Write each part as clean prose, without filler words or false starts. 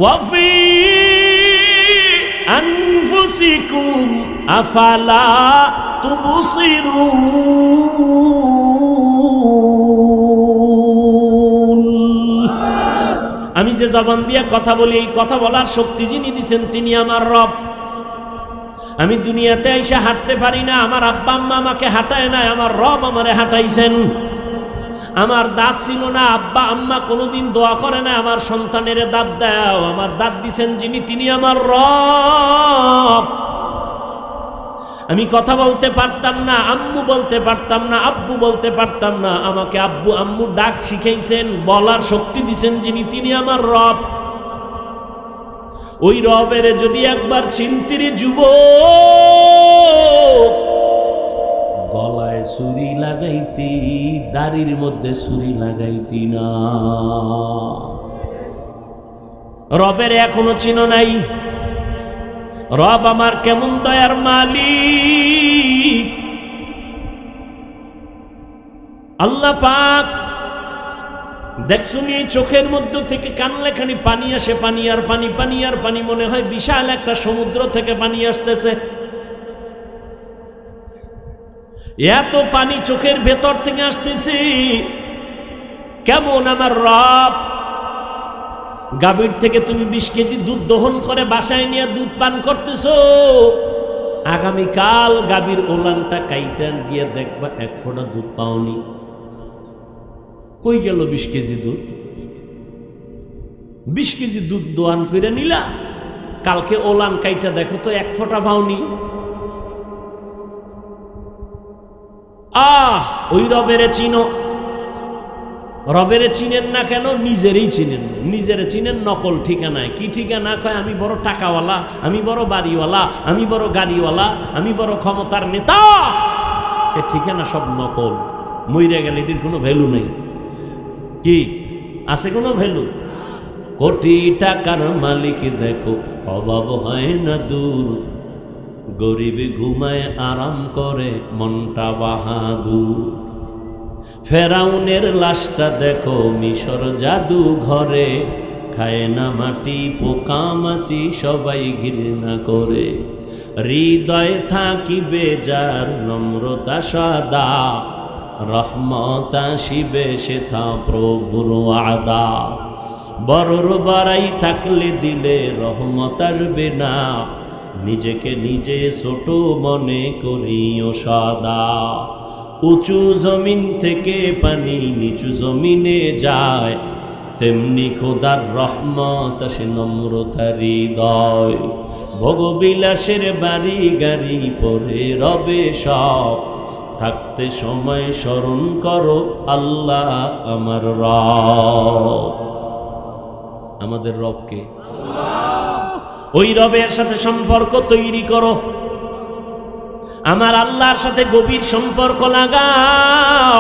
ওয়াফি আনফুসিকুম আফালা তুবসিরুন। আমি যে জবান দিয়ে কথা বলি, এই কথা বলার শক্তি যিনি দিয়েছেন তিনি আমার রব। আমি দুনিয়াতে এসে হাঁটতে পারি না, আমার আব্বা আম্মা আমাকে হাঁটায় না, আমার রব আমারে হাঁটাইছেন। আমার দাঁত ছিল না, আব্বা আম্মা কোনোদিন দোয়া করে না আমার সন্তানের দাঁত দাও, আমার দাঁত দিছেন যিনি তিনি আমার রব। আমি কথা বলতে পারতাম না, আম্মু বলতে পারতাম না, আব্বু বলতে পারতাম না, আমাকে আব্বু আম্মু ডাক শিখাইছেন, বলার শক্তি দিছেন যিনি তিনি আমার রব। ওই রবের যদি একবার চিন্তিরে যুবক গলায় ছুরি লাগাইতি, দাড়ির মধ্যে ছুরি লাগাইতি না। রবের এখনো চিনো নাই? রব আমার কেমন দয়ার মালিক। আল্লাহ পাক দেখছুনি চোখের মধ্য থেকে কানলে খানি পানি আসে, পানি আর পানি, পানি আর পানি, মনে হয় বিশাল একটা সমুদ্র থেকে পানি আসতেছে। এত পানি চোখের ভেতর থেকে আসতেছে। কেমন আমার রব। গাভীর থেকে তুমি 20 কেজি দুধ দহন করে বাসায় নিয়ে দুধ পান করতেছো, আগামীকাল গাভীর ওলানটা কাইটান গিয়ে দেখবা 1 ফোঁটা দুধ পাওনি। কই গেল 20 কেজি দুধ? 20 কেজি দুধ দোয়ান করে নিলা, কালকে ওলান কাইটা দেখো তো 1 ফোঁটা পাওনি। ওই রবেরে চিনো। রবেরে চিনেন না কেন? নিজেরই চিনেন। নিজেরে চিনেন নকল ঠিকানায়। কি ঠিকানা? কয় আমি বড় টাকাওয়ালা, আমি বড় বাড়িওয়ালা, আমি বড় গাড়িওয়ালা, আমি বড় ক্ষমতার নেতা। এ ঠিকানা সব নকল। মইরা গেলে এটির কোনো ভ্যালু নেই। কি আছে কোনো ভ্যালু? কোটি টাকার মালিক দেখো অভাব হয় না দূর, গরিব ঘুমায় আরাম করে মনটা বাহাদুর। ফেরাউনের লাশটা দেখো মিশর জাদু ঘরে, খায় না মাটি পোকা মাছি সবাই ঘৃণা করে। হৃদয় থাকিবে যার নম্রতা সদা, রহমত আসিবে সেথা প্রভুর আদা। বড়র বাড়াই থাকলে দিলে রহমত আসবে না, নিজেকে নিজে ছোট মনে করিও সদা। উঁচু জমিন থেকে পানি নিচু জমিনে যায়, তেমনি খোদার রহমত আসে নম্রতার হৃদয়। ভোগবিলাসের বাড়ি গাড়ি পরে রবে সব, থাকতে সময় স্মরণ করো আল্লাহ আমার রব। আমাদের রবকে, ওই রবের সাথে সম্পর্ক তৈরি করো। আমার আল্লাহর সাথে গভীর সম্পর্ক লাগাও।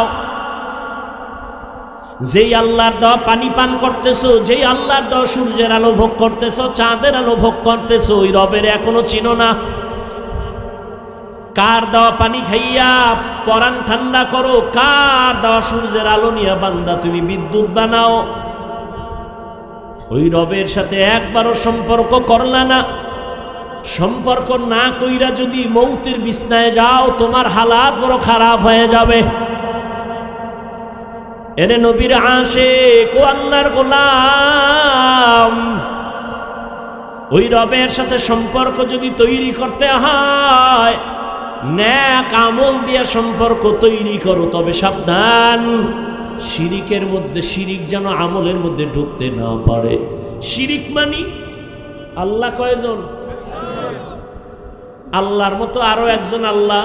যেই আল্লাহর দেওয়া পানি পান করতেছো, যেই আল্লাহর দেওয়া সূর্যের আলো ভোগ করতেছো, চাঁদের আলো ভোগ করতেছো, ওই রবের এখনো চিনো না। কার দেওয়া পানি খাইয়া পরাণ ঠান্ডা করো, কার দেওয়া সূর্যের আলো নিয়ে বান্দা তুমি বিদ্যুৎ বানাও। ওই রবের সাথে একবারও সম্পর্ক করলা না। সম্পর্ক না কইরা যদি মৌতের বিছনায় যাও, তোমার হালাত বড় খারাপ হয়ে যাবে। এরে নবীর আশিক ও আল্লাহর গোলাম, ওই রবের সাথে সম্পর্ক যদি তৈরি করতে হয়, নেক আমল দিয়ে সম্পর্ক তৈরি করো। তবে সাবধান, শিরিকের মধ্যে, শিরিক যেন আমলের মধ্যে ঢুকতে না পারে। শিরিক মানি আল্লাহ কয়জন? আল্লাহর মতো আরো একজন আল্লাহ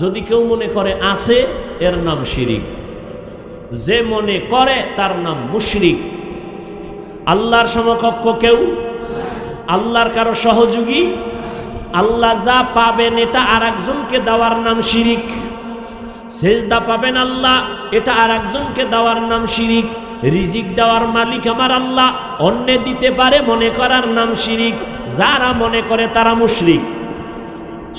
যদি কেউ মনে করে আছে, এর নাম শিরিক। যে মনে করে তার নাম মুশরিক। আল্লাহর সমকক্ষ কেউ, আল্লাহর কারো সহযোগী, আল্লাহ যা পাবেন এটা আর একজনকে দেওয়ার নাম শিরিক। সেজদা পাবেন আল্লাহ, এটা আর একজনকে দেওয়ার নাম শিরিক। রিজিক দেওয়ার মালিক আমার আল্লাহ, অন্যে দিতে পারে মনে করার নাম শিরিক। যারা মনে করে তারা মুশরিক।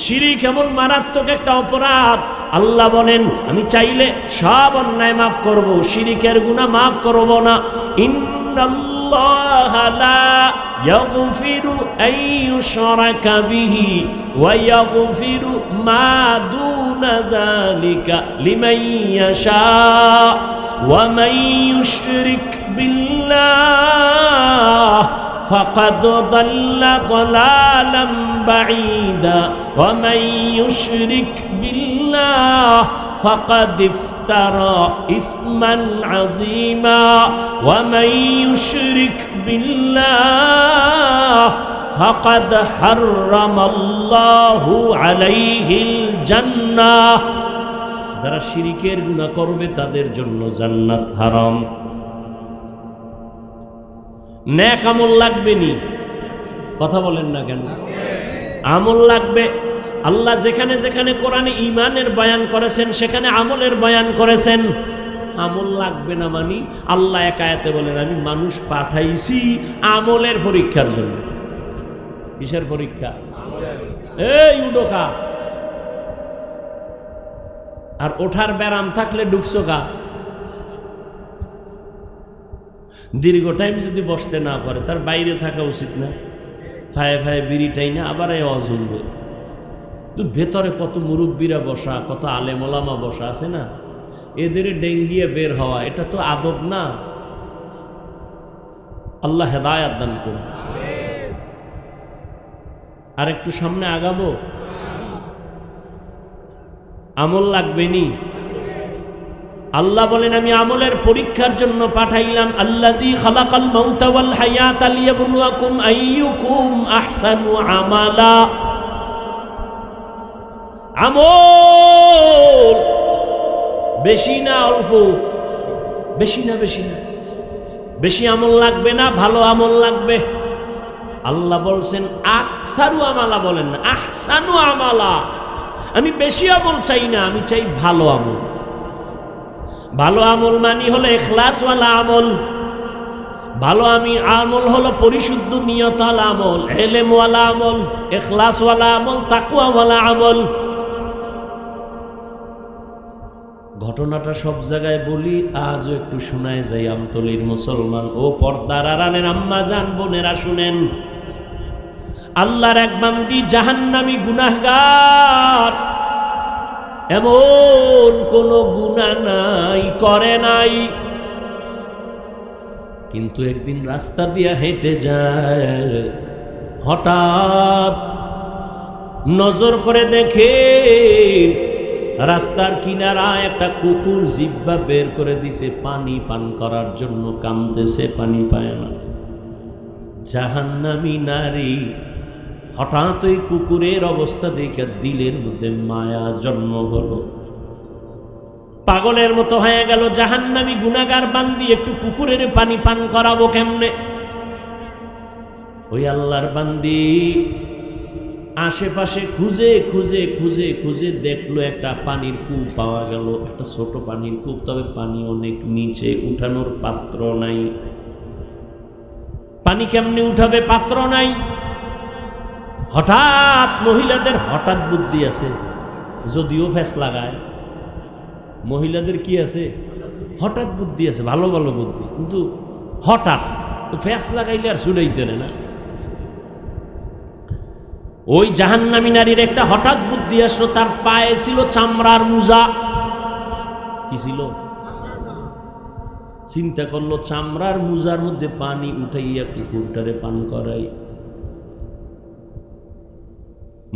শিরিক এমন মারাত্মক একটা অপরাধ, আল্লাহ বলেন আমি চাইলে সব অন্যায় মাফ করব, শিরিকের গুনাহ মাফ করব না। ইন্নাল্লাহ আল্লাহ লা ইয়াগফিরু আন ইউশরাকা বিহি ওয়া ইয়াগফিরু মা দুনা যালিকা লিমান ইয়াশা ওয়া মান ইউশরিক বিল্লাহ ফাকাদ দাল্লা দালালাম বাঈদা ওয়া মান ইউশরিক বিল্লাহ ফাকাদ ইফতারা ইসমান আযীমা ওয়া মান ইউশরিক বিল্লাহ ফাকাদ হাররামাল্লাহু আলাইহিল জান্নাহ। যারা শিরকের গুনাহ করবে তাদের জন্য জান্নাত হারাম। নেক আমল লাগবে নি? কথা বলেন না কেন? আমল লাগবে। আল্লাহ যেখানে যেখানে কোরআনে ঈমানের বয়ান করেছেন সেখানে আমলের বয়ান করেছেন। আমল লাগবে না মানি আল্লাহ এক আয়াতে বলেন আমি মানুষ পাঠাইছি আমলের পরীক্ষার জন্য। কিসের পরীক্ষা? এই উডোকা আর ওঠার ব্যারাম থাকলে ঢুকছো কা? দীর্ঘ টাইম যদি বসতে না পারে তার বাইরে থাকা উচিত না? ফায়ে ফায়ে বিড়িটাই না আবার এই অজুলবে। তো ভেতরে কত মুরব্বীরা বসা, কত আলেম ওলামা বসা আছে না, এদের ডেঙ্গিয়ে বের হওয়া এটা তো আদব না। আল্লাহ হেদায়াত দান করুন। আর একটু সামনে আগাবো। আমল লাগবে নি? আল্লাহ বলেন আমি আমলের পরীক্ষার জন্য পাঠাইলাম। আল্লাযী খালাকাল মাউতা ওয়াল হায়াতা লিয়াবলুয়াকুম আইয়ুকুম আহসানু আমালা। আমল বেশি না অল্প? বেশি না, বেশি না। বেশি আমল লাগবে না, ভালো আমল লাগবে। আল্লাহ বলছেন আকসারু আমালা, বলেন না আহসানু আমালা। আমি বেশি আমল চাই না, আমি চাই ভালো আমল। ভালো আমল মানি হলো ইখলাসওয়ালা আমল। ভালো আমল হলো পরিশুদ্ধ নিয়তওয়ালা আমল, ইলমওয়ালা আমল, ইখলাসওয়ালা আমল, তাকওয়াওয়ালা আমল। ঘটনাটা সব জায়গায় বলি, আজও একটু শোনায় যাই। আমতলির মুসলমান ও পর্দার আড়ালের আম্মা জান বোনেরা শুনেন। আল্লাহর এক বান্দি জাহান্নামী গুনাহগার, এমন কোন গুনাহ নাই, করে নাই, কিন্তু একদিন রাস্তা দিয়ে হেঁটে যায়, হঠাৎ নজর করে দেখে রাস্তার কিনারায় একটা কুকুর জিহ্বা বের করে দিছে পানি পান করার জন্য, কাঁদতেছে, পানি পায় না। জাহান্নামী নারী হঠাৎ ওই কুকুরের অবস্থা দেখে দিলের মধ্যে মায়া জন্ম হলো, পাগলের মতো হয়ে গেল। জাহান্নামী গুনাহগার বান্দি একটু কুকুরের পানি পান করাবো কেমনে? ওই আল্লাহর বান্দি আশেপাশে খুঁজে খুঁজে খুঁজে খুঁজে দেখলো একটা পানির কূপ পাওয়া গেল, একটা ছোট পানির কূপ, তবে পানি অনেক নিচে, উঠানোর পাত্র নাই। পানি কেমনে উঠাবে? পাত্র নাই। হঠাৎ মহিলাদের হঠাৎ বুদ্ধি আছে, যদিও ফ্যাস লাগায়। মহিলাদের কি আছে? হঠাৎ বুদ্ধি আছে, ভালো ভালো বুদ্ধি, কিন্তু হঠাৎ ফ্যাস লাগাইলে আর শুনাইতে না। ওই জাহান্নামী নারীর একটা হঠাৎ বুদ্ধি আসলো, তার পায়ে ছিল চামড়ার মোজা। কি ছিল? চিন্তা করলো চামড়ার মোজার মধ্যে পানি উঠাইয়া কুকুরটারে পান করাই।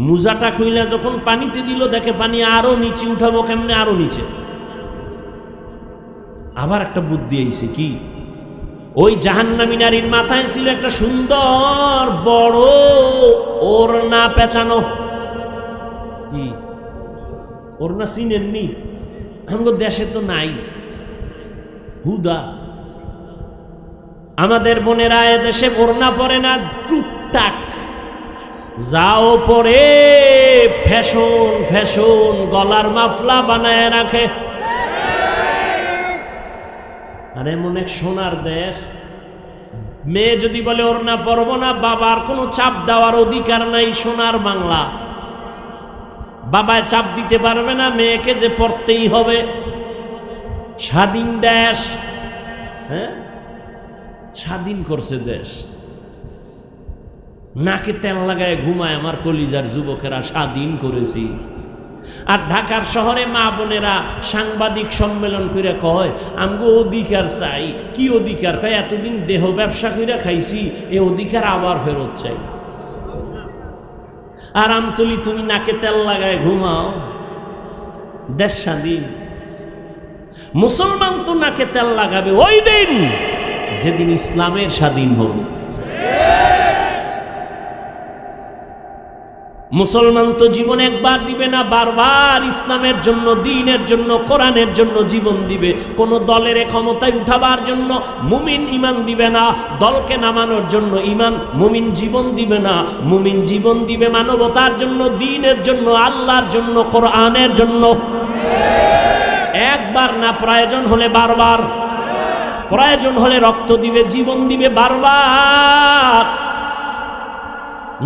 মোজাটা খুইলা যখন পানিতে দিল, দেখে পানি আরো নিচে, উঠাবো কেমনে? আরো নিচে। আবার একটা বুদ্ধি আইছে, কি? ওই জাহান্নামী নারীর মাথায় ছিল একটা সুন্দর বড় ওড়না পেঁচানো। কি ওড়না চিনেননি? আমাদের দেশে তো নাই, হুদা। আমাদের বোনেরা এ দেশে ওড়না পরে না, টুকটাক যাও পরে, ফ্যাশন ফ্যাশন গলার মাফলা বানায় রাখে। আর এমন এক সোনার দেশ, মেয়ে যদি বলে ওড়না পরবো না, বাবার কোনো চাপ দেওয়ার অধিকার নাই। সোনার বাংলা, বাবায় চাপ দিতে পারবে না মেয়েকে যে পড়তেই হবে। স্বাধীন দেশ, হ্যাঁ, স্বাধীন করছে দেশ। নাকে তেল লাগায় ঘুমায় আমার কলিজার যুবকেরা, স্বাধীন করেছি। আর ঢাকার শহরে মা বোনেরা সাংবাদিক সম্মেলন করে কয় আমগো অধিকার চাই। কি অধিকার? কয় এতদিন দেহ ব্যবসা করে খাইছি, এ অধিকার আবার ফেরত চাই। আর আমতলি তুমি নাকে তেল লাগায় ঘুমাও, দেশ স্বাধীন। মুসলমান তো নাকে তেল লাগাবে ওই দিন যেদিন ইসলামের স্বাধীন হবে। মুসলমান তো জীবন একবার দিবে না, বারবার ইসলামের জন্য, দ্বীনের জন্য, কোরআনের জন্য জীবন দিবে। কোন দলের ক্ষমতায় উঠাবার জন্য মুমিন ঈমান দিবে না, দলকে নামানোর জন্য ঈমান মুমিন জীবন দিবে না। মুমিন জীবন দিবে মানবতার জন্য, দ্বীনের জন্য, আল্লাহর জন্য, কোরআনের জন্য। একবার না, প্রয়োজন হলে বারবার, প্রয়োজন হলে রক্ত দিবে, জীবন দিবে বারবার।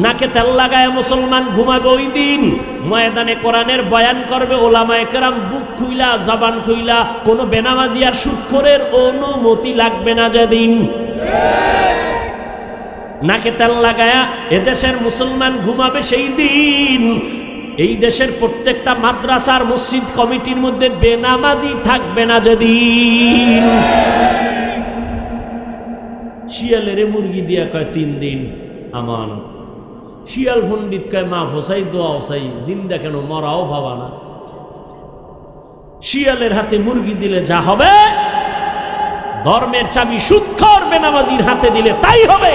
নাকে তেল লাগায় মুসলমান ঘুমাবে ওই দিন ময়দানে কোরআনের বয়ান করবে ওলামায়ে কেরাম বুক খুইলা, জবান খুইলা। কোনো বেনামাজি আর সুদখোরের অনুমতি লাগবে না যেদিন। নাকে তেল লাগায়া এদেশের মুসলমান ঘুমাবে সেই দিন এই দেশের প্রত্যেকটা মাদ্রাসার মসজিদ কমিটির মধ্যে বেনামাজি থাকবে না যেদিন। শিয়ালের মুরগি দিয়া কয় 3 দিন আমানত। শিয়াল পণ্ডিত কয় মা হোসাই দোয়া হোসাই, জিন্দা কেন, মরাও ভাবা না। শিয়ালের হাতে মুরগি দিলে যা হবে, ধর্মের চাবি সুদখোর বেনামাজির হাতে দিলে তাই হবে।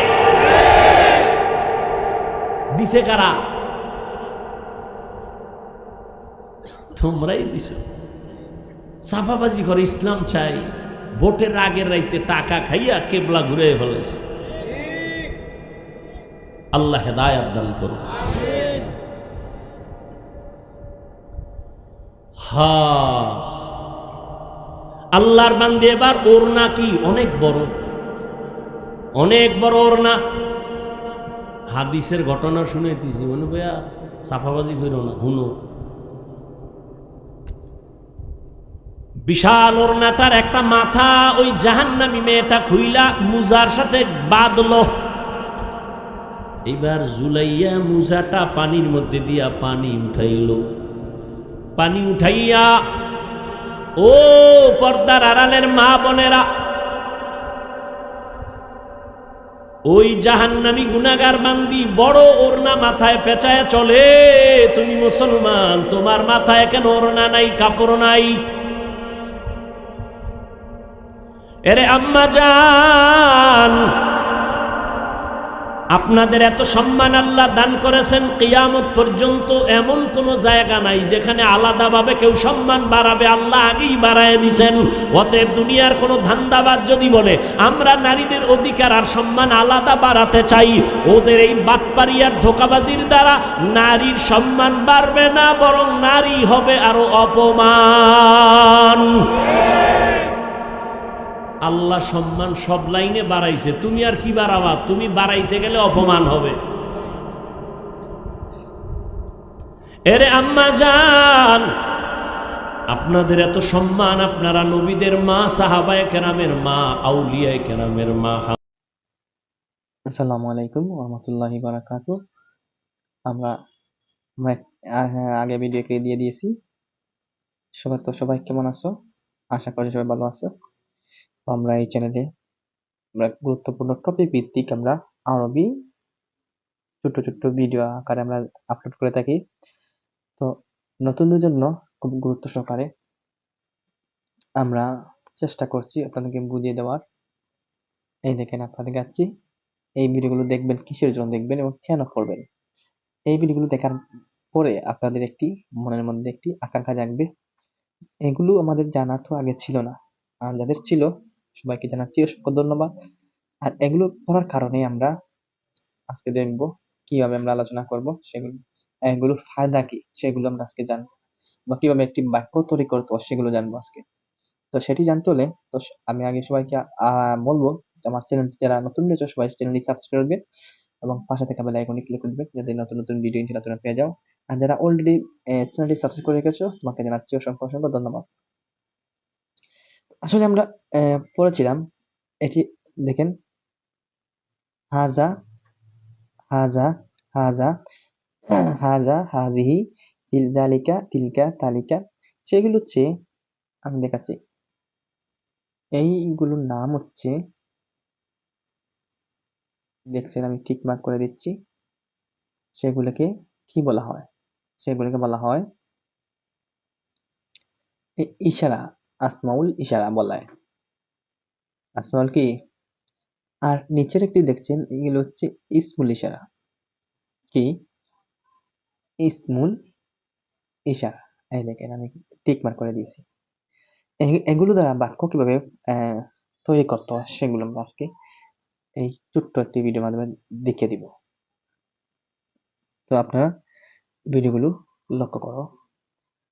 দিছে কারা? তোমরাই দিছে। চাপাবাজি করে ইসলাম চাই, ভোটের আগের রাইতে টাকা খাইয়া কেবলা ঘুরে ফেলেছে। আল্লাহ হেদায়েত দান করুন। আল্লাহর বান্দে এবার ওড়না কি অনেক বড়, অনেক বড় ওড়না। হাদিসের ঘটনা শুনেছি, মনে ভাইয়া সাফাবাজি হইল না, হুনো। বিশাল ওড়নাটার একটা মাথা ওই জাহান্নামী মেয়েটা খুইলা মুজার সাথে বাঁধলো। এবার জুলাইয়া মুজাটা পানির মধ্যে দিয়া পানি উঠাইল। পানি উঠাইয়া ও পর্দার আড়ালের মা বোনেরা, ওই জাহান্নামী গুনাহগার বান্দি বড় ওড়না মাথায় পেঁচায় চলে। তুমি মুসলমান, তোমার মাথায় কেন ওড়না নাই, কাপড় নাই? এরে আম্মা জান, আপনাদের এত সম্মান আল্লাহ দান করেছেন, কিয়ামত পর্যন্ত এমন কোনো জায়গা নাই যেখানে আলাদাভাবে কেউ সম্মান বাড়াবে। আল্লাহ আগেই বাড়ায় দিয়েছেন। অতএব দুনিয়ার কোনো ধান্দাবাজ যদি বলে আমরা নারীদের অধিকার আর সম্মান আলাদা বাড়াতে চাই, ওদের এই বাটপারি আর ধোঁকাবাজির দ্বারা নারীর সম্মান বাড়বে না, বরং নারী হবে আরো অপমান। আল্লাহ সম্মান সব লাইনে বাড়াইছে, তুমি আর কি বাড়াবা? তুমি বাড়াইতে গেলে অপমান হবে। এরে আম্মা জান, আপনাদের এত সম্মান, আপনারা নবীদের মা, সাহাবায়ে কেরামের মা, আউলিয়ায়ে কেরামের মা। আসসালামু আলাইকুম ওয়া রাহমাতুল্লাহি ওয়া বারাকাতুহু। আমরা আগে ভিডিওকে দিয়ে দিয়েছি। সবাই কেমন আছো? আশা করি সবাই ভালো আছো। আমরা এই চ্যানেলে গুরুত্বপূর্ণ টপিক ভিত্তিক আমরা আরবি ছোট্ট ভিডিও আকারে আমরা আপলোড করে থাকি। তো নতুনদের জন্য খুব গুরুত্ব সহকারে আমরা চেষ্টা করছি আপনাদেরকে বুঝিয়ে দেওয়ার। এই দেখেন আপনাদের কাছে এই ভিডিওগুলো দেখবেন, কিসের জন্য দেখবেন এবং কেন করবেন। এই ভিডিওগুলো দেখার পরে আপনাদের একটি মনের মধ্যে একটি আকাঙ্ক্ষা জাগবে, এগুলো আমাদের জানা তো আগে ছিল না, আর যাদের ছিল সবাইকে জানাচ্ছি অসংখ্য ধন্যবাদ। আর এগুলো পড়ার কারণে আমরা আজকে দেখবো কিভাবে আমরা আলোচনা করব, এগুলোর ফায়দা কি সেগুলো আমরা আজকে জানবো, বা কিভাবে একটি বাক্য তৈরি করতে হয় সেগুলো জানবো আজকে। তো সেটি জানতে হলে তো আমি আগে সবাইকে বলবো আমার চ্যানেল যারা নতুন রয়েছে সবাই চ্যানেলটি সাবস্ক্রাইব করবে এবং পাশে থাকা বেল আইকনে ক্লিক করে দিবে যাতে নতুন ভিডিও ইনশাআল্লাহ পেয়ে যাও। আর যারা অলরেডি চ্যানেলটি সাবস্ক্রাইব করে রেখেছো তোমাকে জানাচ্ছি অসংখ্য ধন্যবাদ। আসলে আমরা পড়েছিলাম, এটি দেখেন হাজা, হাজা, হাজা, হাজা, হাজিহি, জালিকা, তিলকা, তালিকা। সেগুলো হচ্ছে, আমি দেখাচ্ছি, এইগুলোর নাম হচ্ছে, দেখছেন আমি টিক মার্ক করে দিচ্ছি, সেগুলোকে কি বলা হয়? সেগুলোকে বলা হয় ইশারা, আসমাউল ইশারা বলা হয়। আসমাউল কি? আর নিচের একটি দেখছেন, এগুলো হচ্ছে ইসমুল ইশারা। কি? ইসমুল ইশারা। এই দেখেন আমি টিক মার্ক করে দিয়েছি। এগুলো দ্বারা বাক্য কিভাবে আহ, তৈরি করতে হয় সেগুলো আমরা আজকে এই ছোট্ট একটি ভিডিওর মাধ্যমে দেখিয়ে দিব। তো আপনারা ভিডিওগুলো লক্ষ্য করো।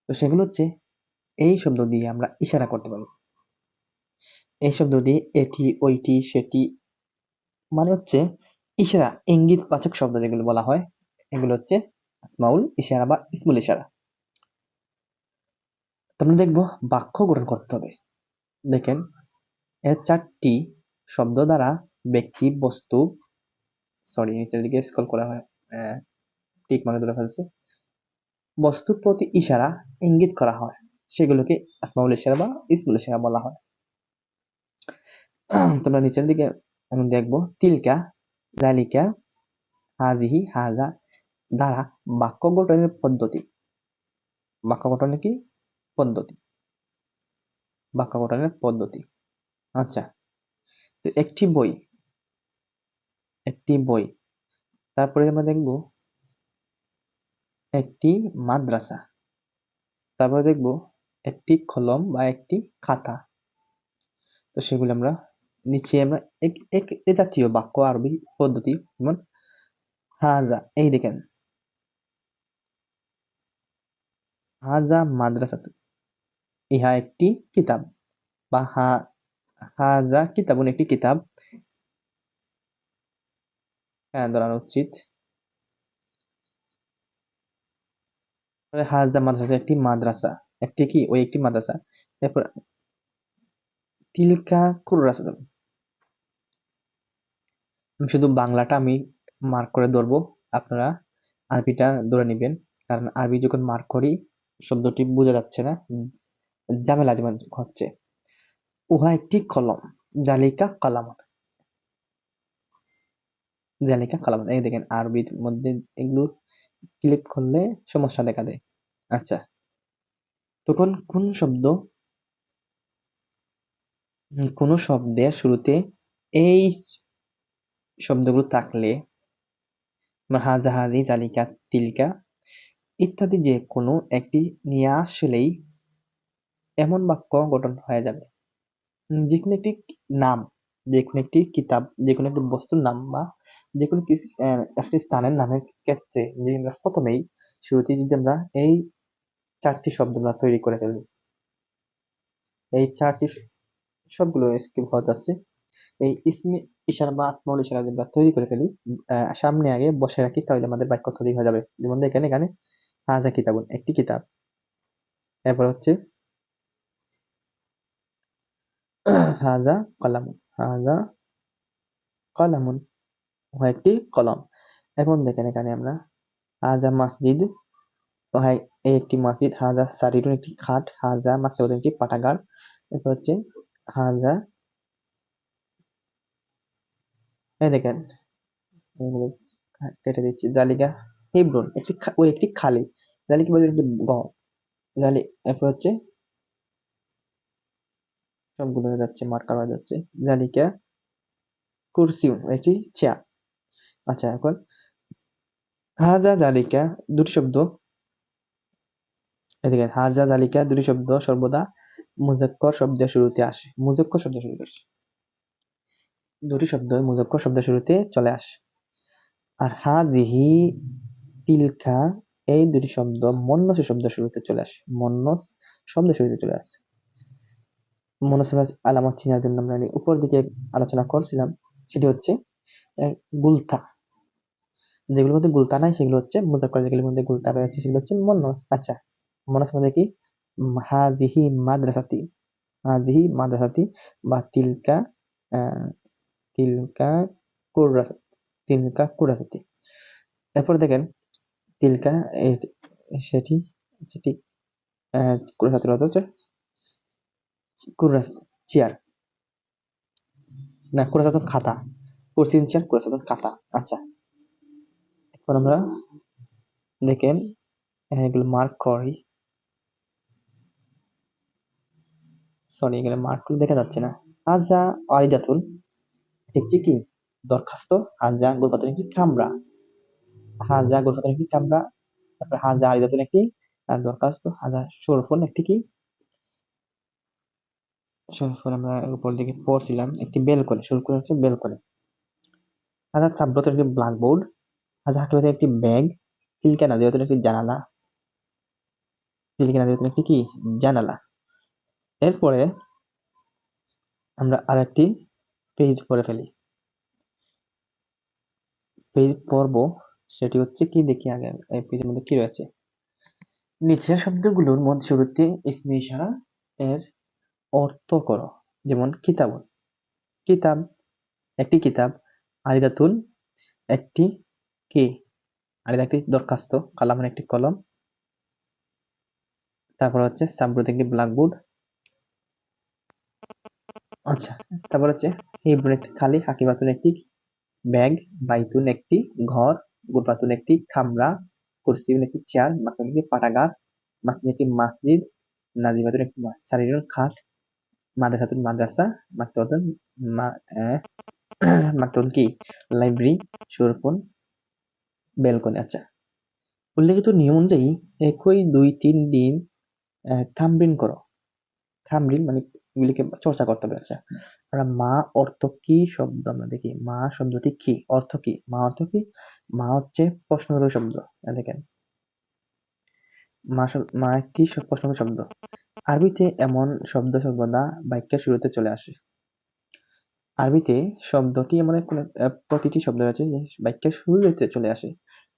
তো সেগুলো হচ্ছে, এই শব্দ দিয়ে আমরা ইশারা করতে পারি। এই শব্দ দিয়ে এটি, ওইটি, সেটি, মানে হচ্ছে ইশারা, ইঙ্গিতবাচক শব্দ যেগুলো বলা হয়, এগুলো হচ্ছে আসমাউল ইশারা বা ইসমুল ইশারা। তো আমরা দেখবো বাক্য গঠন করতে হবে। দেখেন, এর 4টি শব্দ দ্বারা ব্যক্তি, বস্তু, সরি নিচের দিকে স্ক্রল করা হয়, টিক মানে ধরে ফেলছে, বস্তুর প্রতি ইশারা, ইঙ্গিত করা হয়, সেগুলোকে আসমাউল ইশারা বা ইসমুল ইশারা বলা হয়। তোমরা নিচের দিকে আমি দেখবো, তিলকা, জালিকা, হাজিহি, হাজা দ্বারা বাক্য গঠনের পদ্ধতি। বাক্য গঠনের কি পদ্ধতি? বাক্য গঠনের পদ্ধতি। আচ্ছা, তো একটি বই, তারপরে আমরা দেখবো একটি মাদ্রাসা, তারপরে দেখবো একটি কলম বা একটি খাতা। তো সেগুলো আমরা নিচে আমরা এ জাতীয় বাক্য আরবি পদ্ধতি, যেমন হাজা, এই দেখেন, হাজা মাদ্রাসা, ইহা একটি কিতাব, বা হাজা কিতাবুন, একটি কিতাব, হ্যাঁ ধরানো উচিত। হাজা মাদ্রাসা, একটি মাদ্রাসা, একটি কি, ওই একটি মাদ্রাসা। এরপর তিলকা কুররাসা, শুধু বাংলাটা আমি মার্ক করে ধরবো, আপনারা আরবিটা ধরে নিবেন, কারণ আরবি যখন মার্ক করি শব্দটি বোঝা যাচ্ছে না, ঝামেলা যেমন হচ্ছে। উহা একটি কলম, জালিকা কালাম, জালিকা কালাম, এই দেখেন আরবির মধ্যে এগুলো ক্লিক করলে সমস্যা দেখা দেয়। আচ্ছা, তখন কোন শব্দের শুরুতে এই শব্দগুলো থাকলে, হাজা, হাজি, জালিকা, তিলকা ইত্যাদি যে কোনো একটি নিয়ে আসলেই এমন বাক্য গঠন হয়ে যাবে। যে কোনো একটি নাম, যে কোনো একটি কিতাব, যে কোনো একটি বস্তুর নাম, বা যে কোনো একটি স্থানের নামের ক্ষেত্রে যে আমরা প্রথমেই শুরুতে যদি আমরা এই 4টি শব্দ আমরা তৈরি করে ফেলি, এই 4টি সবগুলো স্কিপ হয়ে যাচ্ছে, এই ইসমে ইশারা বা আসমাউল ইশারা যদি আমরা তৈরি করে ফেলি, সামনে আগে বসে রাখি, তাহলে আমাদের বাক্য তৈরি হয়ে যাবে। যেমন দেখেন এখানে হাজা কিতাবুন, একটি কিতাব, এরপর হচ্ছে হাজা কলামুন, হাজা কলামুন, ও একটি কলম। এখন দেখেন এখানে আমরা হাজা মসজিদ, ও হ্যাঁ এই একটি মসজিদ, হাজা সারিরুন, একটি খাট, হাজা মাকতাবুন, একটি পাঠাগার। এরপর হচ্ছে হাজা, এই দেখেন এগুলো কেটে দিচ্ছি, জালিকা হিব্রুন, ওই একটি খালি, জালিকা বলে একটি ঘর, জালি, এরপর হচ্ছে সবগুলো হয়ে যাচ্ছে, মার্কার হয়ে যাচ্ছে, জালিকা কুরসিউন, একটি চেয়ার। আচ্ছা, এখন হাজা জালিকা দুটি শব্দ, এদিকে হাজা জালিকা দুটি শব্দ সর্বদা মুজাক্কর শব্দের শুরুতে আসে, মুজাক্কর শব্দের শুরুতে আসে, দুটি শব্দ মুজাক্কর শব্দের শুরুতে চলে আসে। আর হাজিহি, তিলকা, এই দুটি শব্দ মন্নস শব্দের শুরুতে চলে আসে, মন্নস শব্দের শুরুতে চলে আসে। মন্নস আলামত চিনার জন্য আমরা উপর দিকে আলোচনা করছিলাম, সেটি হচ্ছে গুলতা, যেগুলোর মধ্যে গুলতা নাই সেগুলো হচ্ছে মুজাক্কর, যেগুলোর মধ্যে গুলতা রয়েছে সেগুলো হচ্ছে মন্নস। আচ্ছা, মন্নস মধ্যে কি, হাজিহি মাদ্রাসাতি, হাজিহি মাদ্রাসাতি, বা তিলকা, তিলকা কুররাসা, তিলকা কুরাসাতি। এরপরে দেখেন তিলকা সেটি সেটি কুরাসাতির অর্থ হচ্ছে কুরাসাতি চেয়ার, না কুরাসাতুন খাতা, কুরসিন চেয়ার কুরাসাতুন খাতা। আচ্ছা, এখন আমরা দেখেন এগুলো মার্ক করি, সরি এগুলো মার্ক করে দেখা যাচ্ছে না। হাজা ওয়ারিদাতুন এটি হচ্ছে কি দরখাস্ত, হাজা গোলপাতুন একটি কামরা, হাজা গোলপাতুন একটি কামরা, তারপর হাজা আরিদাতুন একটি দরখাস্ত, হাজা শরফুন একটি কি শরফুন আমরা উপর দিকে পড়ছিলাম একটি বেলকনি, শরফুন হচ্ছে বেলকনি, হাজা সাব্রতুন একটি ব্ল্যাকবোর্ড, হাজা হাকিমাতুন একটি ব্যাগ, তিলকা নাদিয়াতুন একটি জানালা, তিলকা নাদিয়াতুন একটি কি জানালা। এরপরে আমরা আরেকটি পেজ পড়ে ফেলি, পেজ পড়ব, সেটি হচ্ছে কি দেখি আগে এই পেজের মধ্যে কি রয়েছে। নিচের শব্দগুলোর মধ্যে শুরুতে ইসমে ইশারা এর অর্থ করো, যেমন কিতাব, কিতাব একটি কিতাব, আরিদাতুন একটি কি আরিদা একটি দরখাস্ত, কালাম একটি কলম, তারপর হচ্ছে সাব্রত একটি ব্ল্যাকবোর্ড। আচ্ছা, তারপর হচ্ছে হিব্রুন একটি খালি, হাকিমাতুন একটি ব্যাগ, বাইতুন একটি ঘর, গুরফাতুন একটি খামরা, কুরসিউন একটি চেয়ার, মাকতুন একটি পাঠাগার, মাসজিদ একটি মসজিদ, নাজিমাতুন একটি সারিরুল খাট, মাদ্রাসাতুন মাদ্রাসা, মাকতুবাতুন মাকতুবাতুন কি লাইব্রেরি, শরফুন বেলকনি। আচ্ছা, উল্লেখিত নিয়ম অনুযায়ী একই 2-3 দিন থামরিন করো, থামরিন মানে এগুলিকে চর্চা করতে হবে। আচ্ছা, আমরা মা অর্থ কি শব্দ আমরা দেখি, মা শব্দটি কি অর্থ কি, মা অর্থ কি, মা হচ্ছে প্রশ্নবোধক শব্দ। দেখেন মা একটি প্রশ্নবোধক শব্দ। আরবিতে এমন শব্দ সর্বদা বাক্যের শুরুতে চলে আসে। আরবিতে শব্দটি এমন প্রতিটি শব্দ রয়েছে যে বাক্যের শুরুতে চলে আসে।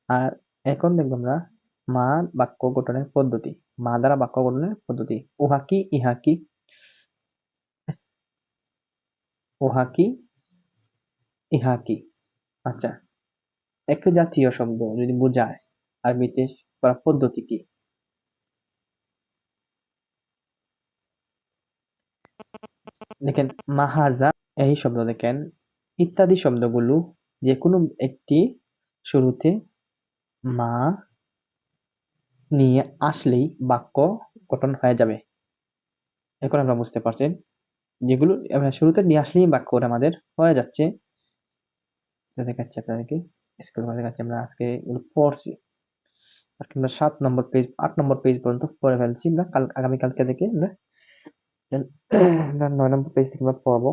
আর এখন দেখবো আমরা মা বাক্য গঠনের পদ্ধতি, মা দ্বারা বাক্য গঠনের পদ্ধতি। উহা কি, ইহা কি, উহা কি, ইহা কি। আচ্ছা, একই জাতীয় শব্দ যদি বোঝায় আরবিতে করার পদ্ধতি কি? দেখেন মাহাজা এই শব্দ দেখেন ইত্যাদি শব্দগুলো যে কোনো একটি শুরুতে মা নিয়ে আসলেই বাক্য গঠন হয়ে যাবে। এখন আমরা বুঝতে পারছেন যেগুলো শুরুতে নিয়ে আসলেই বাক্য আমাদের হয়ে যাচ্ছে। দেখাচ্ছি আপনাদেরকে, স্কুল করে দেখাচ্ছি। আমরা আজকে এগুলো পড়ছি, আজকে আমরা 7 নম্বর পেজ 8 নম্বর পেজ পর্যন্ত পড়ে ফেলছি। আমরা আগামীকালকে থেকে আমরা 9 নম্বর পেজ থেকে আমরা পড়বো।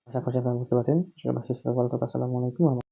আশা করছি আপনারা বুঝতে পারছেন। সবাই সুস্থ থাকুন। আসসালামু আলাইকুম।